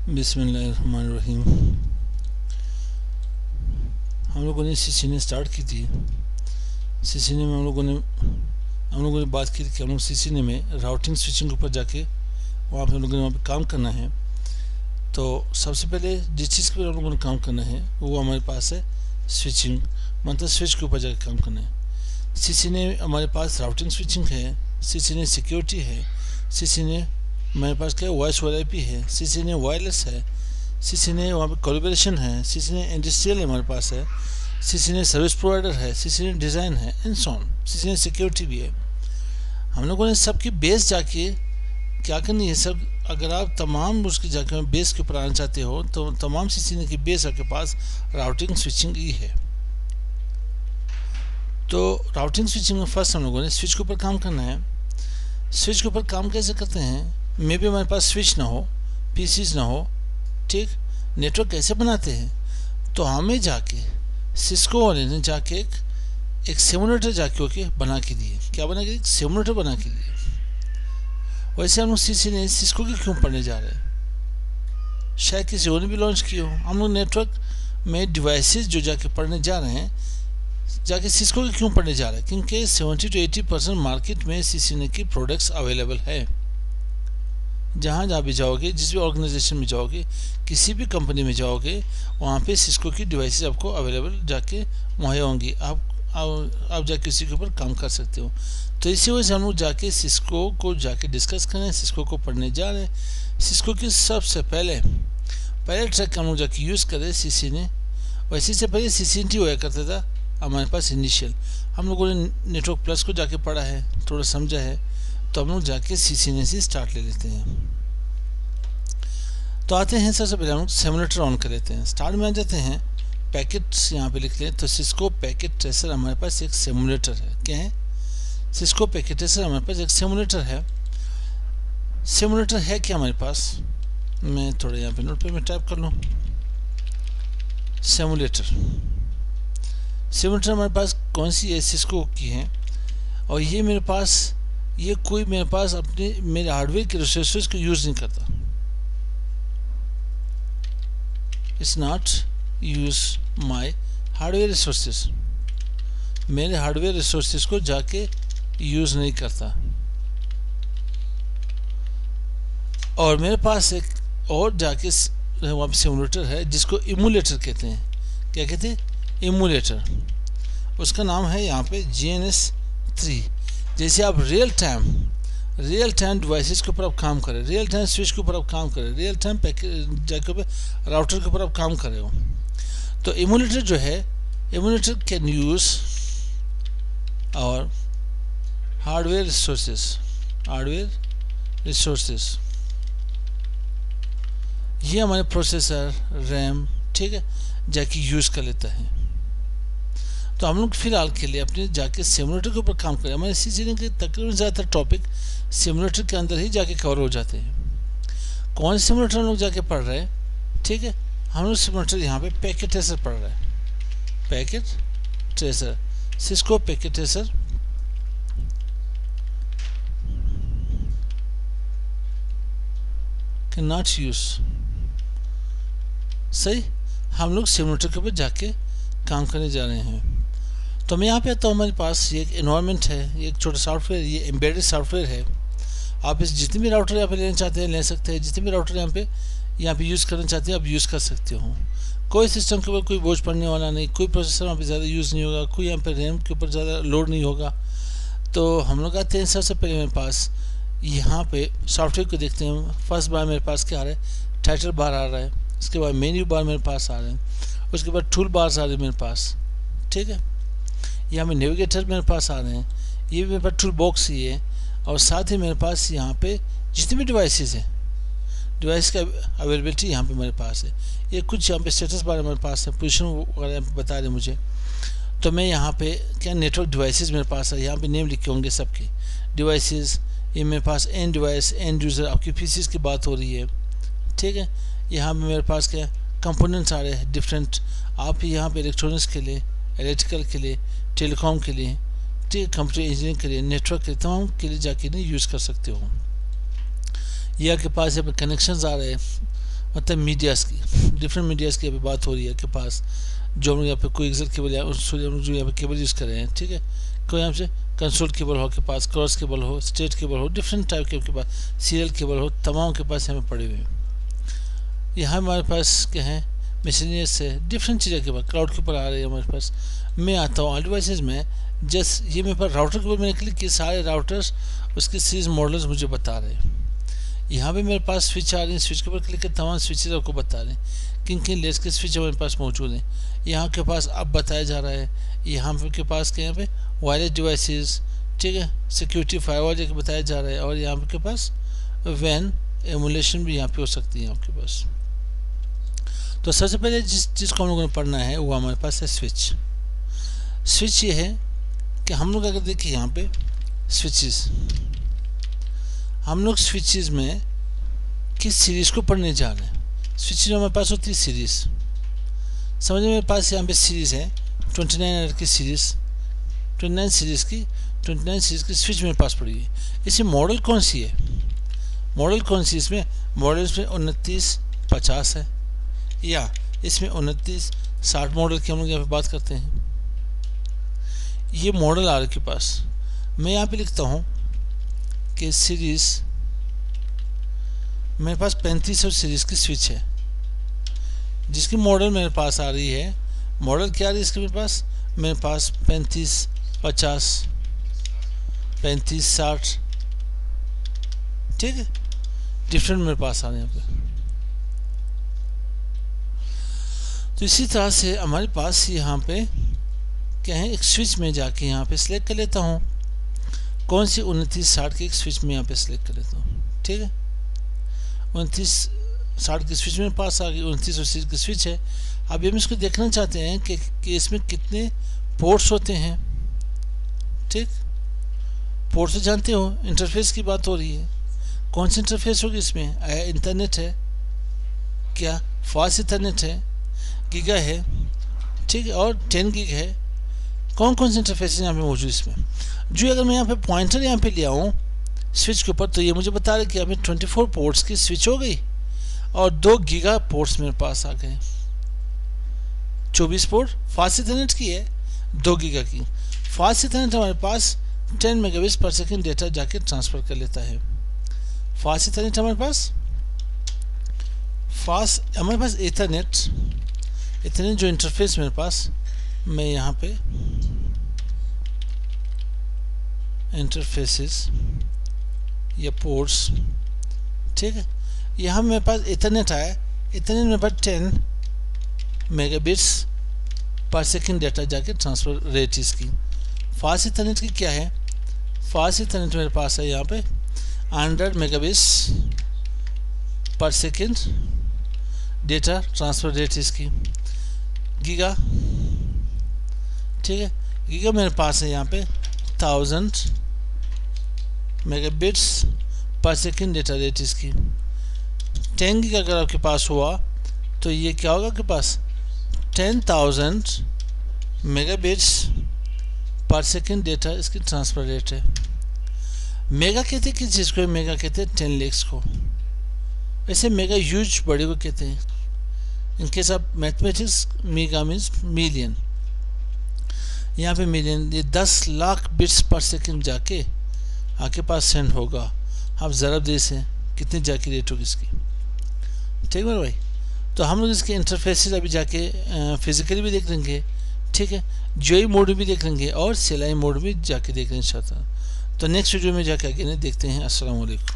बिस्मिल्लाहिर्रहमानिर्रहीम। हम लोगों ने सीसीने स्टार्ट की थी। सीसीने में हम लोगों ने बात की थी कि हम लोग सीसीने में राउटिंग स्विचिंग के ऊपर जाके वहाँ पे काम करना है। तो सबसे पहले जिस चीज़ के ऊपर हम लोगों ने काम करना है वो हमारे पास है स्विचिंग, मतलब स्विच के ऊपर जाके काम करना है। सीसीने हमारे पास राउटिंग स्विचिंग है, सीसीने सिक्योरिटी है, सीसीने हमारे पास क्या वॉइस ओवर आईपी है, सीसीने वायरलेस है, सीसीने वहाँ पे कोलैबोरेशन है, सीसीने इंडस्ट्रियल हमारे पास है, सीसीने सर्विस प्रोवाइडर है, सीसीने डिज़ाइन है एंड सो ऑन, सीसीने सिक्योरिटी भी है। हम लोगों ने सबकी बेस जाके क्या करनी है सब। अगर आप तमाम उसकी जाके बेस के ऊपर आना चाहते हो तो तमाम सीसीने की बेस आपके पास राउटिंग स्विचिंग ही है। तो राउटिंग स्विचिंग में फर्स्ट हम लोगों ने स्विच के ऊपर काम करना है। स्विच के ऊपर काम कैसे करते हैं, मे भी हमारे पास स्विच ना हो, पीसीज ना हो, ठीक, नेटवर्क कैसे बनाते हैं। तो हमें जाके सिस्को वाले ने जाके एक सिमुलेटर जाके बना के दिए। क्या बना के दिए? सिमुलेटर बना के दिए। वैसे हम लोग सीसी ने सिस्को के क्यों पढ़ने जा रहे हैं, शायद किसी और ने भी लॉन्च की हो। हम लोग नेटवर्क में डिवाइसेस जो जाके पढ़ने जा रहे हैं, जाके सिस्को के क्यों पढ़ने जा रहे हैं, क्योंकि 70 to 80% मार्केट में सीसीने की प्रोडक्ट्स अवेलेबल है। जहाँ भी जाओगे, जिस भी ऑर्गेनाइजेशन में जाओगे, किसी भी कंपनी में जाओगे, वहाँ पे सिस्को की डिवाइसेस आपको अवेलेबल जाके मुहैया होंगी। आप जाके उसी के ऊपर काम कर सकते हो। तो इसी वजह से हम लोग जाके सिस्को को जाके डिस्कस करें, सिस्को को पढ़ने जा रहे हैं। सिस्को की सबसे पहले ट्रैक हम लोग जाके यूज़ करें सीसीने। वैसे से पहले सीसीएनटी हुआ करता था हमारे पास इनिशियल। हम लोगों ने नेटवर्क प्लस को जाके पढ़ा है, थोड़ा समझा है, तो हम लोग जाके सीसीने से स्टार्ट ले लेते हैं। तो आते हैं सबसे पहले हम लोग सिमुलेटर ऑन कर लेते हैं। स्टार्ट में आ जाते हैं, पैकेट्स यहाँ पे लिख लें। तो सिस्को पैकेट ट्रेसर हमारे पास एक सिमुलेटर है। क्या है? सिस्को पैकेट ट्रेसर हमारे पास एक सिमुलेटर है। सिमुलेटर है क्या हमारे पास, मैं थोड़ा यहाँ पे नोट पे मैं टाइप कर लूँ। सिमुलेटर हमारे पास कौन सी है? सिस्को की है। और ये मेरे पास अपने मेरे हार्डवेयर के रिसोर्सेज को यूज़ नहीं करता। It's not use my hardware resources, मेरे हार्डवेयर रिसोर्सेज को जाके यूज़ नहीं करता। और मेरे पास एक और जाके वहाँ पे सिमुलेटर है जिसको इमुलेटर कहते हैं। क्या कहते हैं? इमुलेटर। उसका नाम है यहाँ पे GNS3। जैसे आप रियल टाइम डिवाइसेस के ऊपर आप काम करें, रियल टाइम स्विच के ऊपर आप काम करें, रियल टाइम जाके राउटर के ऊपर आप काम कर रहे हो, तो इमुलेटर जो है, इमुलेटर कैन यूज और हार्डवेयर रिसोर्सेस। ये हमारे प्रोसेसर, रैम, ठीक है, जाके यूज़ कर लेता है। तो हम लोग फिलहाल के लिए अपने जाके सिमुलेटर के ऊपर काम करें। हमारे सीसीने के तकरीबन ज़्यादातर टॉपिक सिमुलेटर के अंदर ही जाके कवर हो जाते हैं। कौन से सिमुलेटर हम लोग जाके पढ़ रहे हैं? ठीक है, हम लोग सिमुलेटर यहाँ पे पैकेट ट्रेसर पढ़ रहे हैं। Packet tracer, Cisco packet tracer. Can not use. सही, हम लोग सिमुलेटर के ऊपर जाके काम करने जा रहे हैं। तो मैं यहाँ पे आता हूँ, हमारे पास ये एक एनवायरनमेंट है, ये एक छोटा सॉफ्टवेयर, ये एम्बेडेड सॉफ्टवेयर है। आप इस जितने भी राउटर यहाँ पे लेना चाहते हैं ले सकते हैं, जितने भी राउटर यहाँ पे यूज़ करना चाहते हैं आप यूज़ कर सकते हो। कोई सिस्टम के ऊपर कोई बोझ पड़ने वाला नहीं, कोई प्रोसेसर वहाँ पे ज़्यादा यूज़ नहीं होगा, कोई यहाँ पे रैम के ऊपर ज़्यादा लोड नहीं होगा। तो हम लोग आते हैं सबसे पहले मेरे पास यहाँ पे सॉफ्टवेयर को देखते हैं। फर्स्ट बार मेरे पास क्या आ रहा है? टाइटल बार आ रहा है, उसके बाद मेन्यू बार मेरे पास आ रहे हैं, उसके बाद टूल बार्स आ रहे हैं मेरे पास, ठीक है। यहाँ में नेविगेटर मेरे पास आ रहे हैं, ये भी मेरे पास टूल बॉक्स ही है। और साथ ही मेरे पास यहाँ पे जितने भी डिवाइसेस हैं, डिवाइस का अवेलेबिलिटी यहाँ पे मेरे पास है। ये कुछ यहाँ पे स्टेटस बार मेरे पास है, पोजीशन वगैरह बता रहे मुझे। तो मैं यहाँ पे क्या नेटवर्क डिवाइसेस मेरे पास है, यहाँ पे नेम लिखे होंगे सबके डिवाइसेस। ये मेरे पास एंड डिवाइस, एंड यूज़र, आपकी पीसीस की बात हो रही है, ठीक है। यहाँ पे मेरे पास क्या कंपोनेंट्स आ रहे हैं डिफरेंट। आप यहाँ पे इलेक्ट्रॉनिक्स के लिए, इलेक्ट्रिकल के लिए, टेलीकॉम के लिए, ठीक है, कंप्यूटर इंजीनियरिंग के लिए, नेटवर्क के तमाम के लिए जाके नहीं यूज़ कर सकते हो। ये आपके पास यहाँ पे कनेक्शंस आ रहे हैं, मतलब मीडियाज़ की, डिफरेंट मीडियाज़ की यहाँ पे बात हो रही है के पास, जो हम लोग यहाँ पे कोई एक्सेल केबल या हम लोग जो यहाँ पे केबल यूज़ कर रहे हैं, ठीक है। कोई यहाँ से कंसोल केबल हो के पास, क्रॉस केबल हो, स्ट्रेट केबल हो, डिफरेंट टाइप के पास, सीरियल केबल हो, तमाम के पास हमें पड़े हुए हैं। यहाँ हमारे पास क्या है, मिसलेनियस है, डिफरेंट चीज़ें के पास क्लाउड के ऊपर आ रही है हमारे पास। मैं आता हूँ ऑल डिवाइसेज में, जस्ट ये मेरे पास राउटर के ऊपर मैंने क्लिक किया, सारे राउटर्स उसके सीरीज मॉडल्स मुझे बता रहे हैं। यहाँ पे मेरे पास स्विच आ रही है, स्विच के ऊपर क्लिक करके तमाम स्विचेज आपको बता रहे हैं किन किन लेयर्स के स्विच हमारे पास मौजूद हैं। यहाँ के पास अब बताया जा रहा है, यहाँ के पास क्या, यहाँ पे वायरलेस डिवाइसेस, ठीक है, सिक्योरिटी फायरवॉल जैसे बताया जा रहा है, और यहाँ के पास वैन एमुलेशन भी यहाँ पे हो सकती है आपके पास। तो सबसे पहले जिस चीज़ को हम लोगों ने पढ़ना है वो हमारे पास है स्विच। स्विच ये है कि हम लोग अगर देखिए यहाँ पे स्विचेस, हम लोग स्विचेस में किस सीरीज़ को पढ़ने जा रहे हैं। स्विचेस में हमारे पास होती है सीरीज़, समझ मेरे पास यहाँ पे सीरीज़ है 29 की सीरीज़, 29 सीरीज़ की स्विच मेरे पास पड़ी है। इसमें मॉडल कौन सी है, मॉडल कौन सी, इसमें मॉडल इसमें 2950 है, या इसमें 2960 मॉडल की हम लोग यहाँ पे बात करते हैं। ये मॉडल आ रहा है के पास, मैं यहाँ पे लिखता हूँ कि सीरीज़ मेरे पास 3500 सीरीज़ की स्विच है, जिसकी मॉडल मेरे पास आ रही है। मॉडल क्या आ रही है इसके मेरे पास 3550, 3560, ठीक है, डिफरेंट मेरे पास आ रहे हैं यहाँ पे। तो इसी तरह से हमारे पास यहाँ पे क्या है, एक स्विच में जाके यहाँ पे सिलेक्ट कर लेता हूँ कौन सी 2960 की एक स्विच में यहाँ पे सिलेक्ट कर लेता हूँ, ठीक है। 2960 की स्विच मेरे पास आ गई, 2980 की स्विच है। अब हम इसको देखना चाहते हैं कि इसमें कितने पोर्ट्स होते हैं, ठीक। पोर्ट्स तो जानते हो, इंटरफेस की बात हो रही है, कौन सी इंटरफेस होगी इसमें, इंटरनेट है क्या, फास्ट इंटरनेट है, गीगा है, ठीक है, और 10 गीग है। कौन कौन से इंटरफेस यहाँ पे मौजूद इसमें। जो अगर मैं यहाँ पे पॉइंटर यहाँ पे ले आऊँ स्विच के ऊपर, तो ये मुझे बता रहा है कि हमें 24 पोर्ट्स की स्विच हो गई और 2 गीगा पोर्ट्स मेरे पास आ गए। 24 पोर्ट फास्ट इंटरनेट की है, 2 गीगा की। फास्ट इंटरनेट हमारे पास 10 मेगाबिट्स पर सेकेंड डेटा जाके ट्रांसफ़र कर लेता है। फास्ट इंटरनेट हमारे पास इथरनेट जो इंटरफेस मेरे पास, मैं यहाँ पे इंटरफेसेस या पोर्ट्स, ठीक है, यहाँ मेरे पास इथरनेट आया, इथरनेट मेरे पास 10 मेगाबिट्स पर सेकेंड डेटा जाके ट्रांसफ़र रेट इसकी। फास्ट इथरनेट की क्या है, फास्ट इथरनेट मेरे पास है यहाँ पे 100 मेगाबिट्स पर सेकेंड डेटा ट्रांसफ़र रेट इसकी। गीगा, ठीक है, गीगा मेरे पास है यहाँ पे 1000 मेगाबिट्स पर सेकेंड डेटा रेट इसकी। 10 गीगा अगर आपके पास हुआ तो ये क्या होगा आपके पास 10,000 मेगाबिट्स पर सेकेंड डेटा इसकी ट्रांसफ़र रेट है। मेगा कहते हैं किस चीज़ को, मेगा कहते हैं 10 lakhs को। ऐसे मेगा ह्यूज बड़े को कहते हैं। In case of mathematics mega means million, यहाँ पे मिलियन, ये 10 लाख बिट्स पर सेकेंड जाके आपके पास सेंड होगा। आप ज़रब दे से कितनी जाके रेट होगी इसकी, ठीक है भाई। तो हम लोग इसके इंटरफेसेस अभी जाके फिजिकली भी देख लेंगे, ठीक है, जीआई मोड भी देख लेंगे और सीएलआई मोड भी जाके देख लेंगे इंशाअल्लाह। तो नेक्स्ट वीडियो में जाके आगे देखते हैं। अस्सलाम वालेकुम।